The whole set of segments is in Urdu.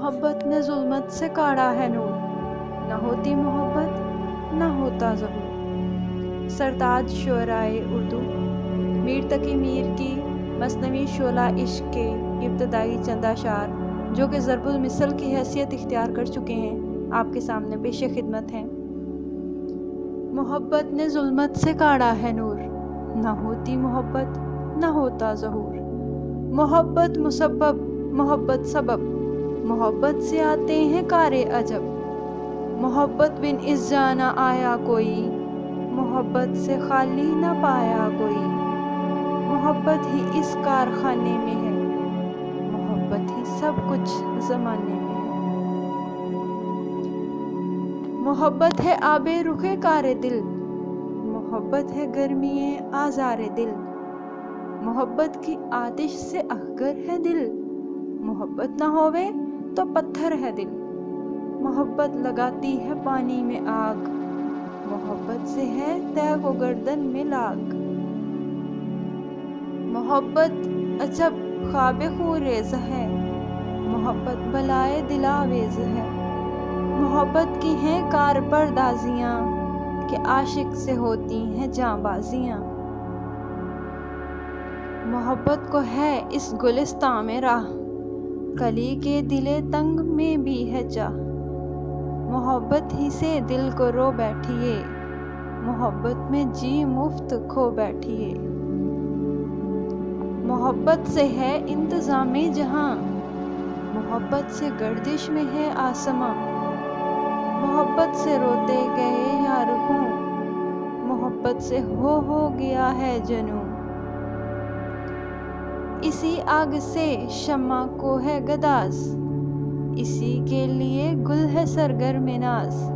محبت نے ظلمت سے کاڑا ہے نور، نہ ہوتی محبت نہ ہوتا ظہور۔ سرتاج شعرائے اردو میر تقی میر کی مثنوی شعلہ عشق کے ابتدائی چند اشعار جو کہ ضرب المثل کی حیثیت اختیار کر چکے ہیں، آپ کے سامنے پیش خدمت ہیں۔ محبت نے ظلمت سے کاڑا ہے نور، نہ ہوتی محبت نہ ہوتا ظہور۔ محبت مسبب محبت سبب، محبت سے آتے ہیں کار عجب۔ محبت بن اس جا نہ آیا کوئی، محبت سے خالی نہ پایا کوئی۔ محبت ہی اس کارخانے میں ہے، محبت ہی سب کچھ زمانے میں ہے۔ محبت ہے آب رخ کار دل، محبت ہے گرمی آزار دل۔ محبت کی آتش سے اخگر ہے دل، محبت نہ ہووے تو پتھر ہے دل۔ محبت لگاتی ہے پانی میں آگ، محبت سے ہے تیغ و گردن میں لاگ۔ محبت عجب خواب خونریز ہے، محبت بلائے دل آویز ہے۔ محبت کی ہیں کار پردازیاں کہ عاشق سے ہوتی ہیں جاں بازیاں۔ محبت کو ہے اس گلستاں میں راہ، کلی کے دل تنگ میں بھی ہے جا۔ محبت ہی سے دل کو رو بیٹھیے، محبت میں جی مفت کھو بیٹھیے۔ محبت سے ہے انتظام جہاں، محبت سے گردش میں ہے آسماں۔ محبت سے روتے گئے یار خوں، محبت سے ہو گیا ہے جنوں۔ اسی آگ سے شمع کو ہے گداز، اسی کے لیے گل ہے سرگرم ناز۔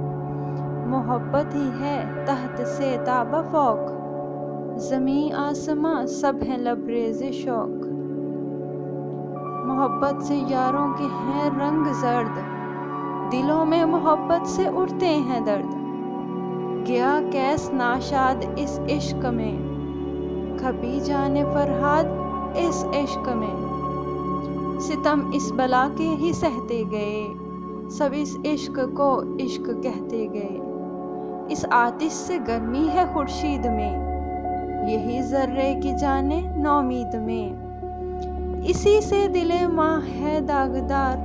محبت ہی ہے تحت سے تا بفوق، زمیں آسماں سب ہیں لبریز شوق۔ محبت سے یاروں کے ہیں رنگ زرد، دلوں میں محبت سے اٹھتے ہیں درد۔ گیا کیس ناشاد اس عشق میں، کھپی جان فرہاد اس عشق میں۔ ستم اس بلا کے ہی سہتے گئے، سب اس عشق کو عشق کہتے گئے۔ اس آتش سے گرمی ہے خورشید میں، یہی ذرے کی جانیں نومید میں۔ اسی سے دل ماہ ہے داغدار،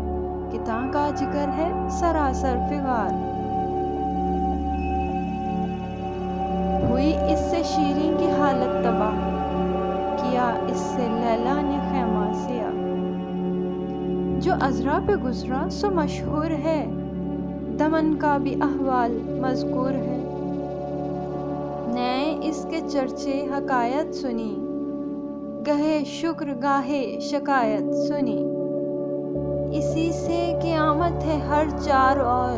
کہ تاں کا جگر ہے سراسر فغار۔ ہوئی اس سے شیریں کی حالت تباہ، کیا اس سے لیلی نے خیمہ سیاہ۔ جو عذرا پہ گزرا سو مشہور ہے، دمن کا بھی احوال مذکور ہے۔ نیں اس کے چرچے حکایت سنی، گاہے شکر گاہے شکایت سنی۔ اسی سے قیامت ہے ہر چار اور،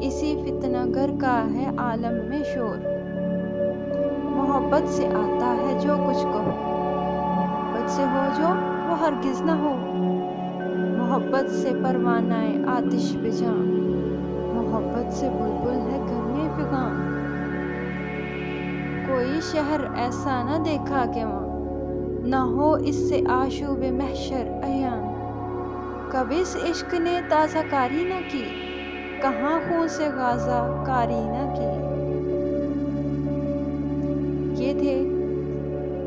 اسی فتنہ گر کا ہے عالم میں شور۔ محبت سے آتا ہے جو کچھ کہو، محبت سے ہو جو وہ ہرگز نہ ہو۔ محبت سے پروانہ آتش بجاں، محبت سے بلبل ہے گرم فغاں۔ کوئی شہر ایسا نہ دیکھا کہ وہاں نہ ہو اس سے آشوب محشر عیاں۔ کب اس عشق نے تازہ کاری نہ کی، کہاں خون سے غازہ کاری نہ کی۔ یہ تھے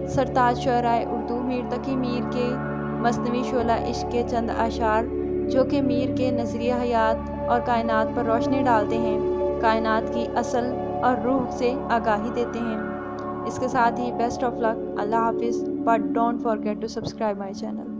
سرتاج شعرائے اردو میر تقی میر کے مثنوی شعلہ عشق کے چند اشعار جو کہ میر کے نظریہ حیات اور کائنات پر روشنی ڈالتے ہیں، کائنات کی اصل اور روح سے آگاہی دیتے ہیں۔ اس کے ساتھ ہی بیسٹ آف لک، اللہ حافظ، but don't forget to subscribe my channel.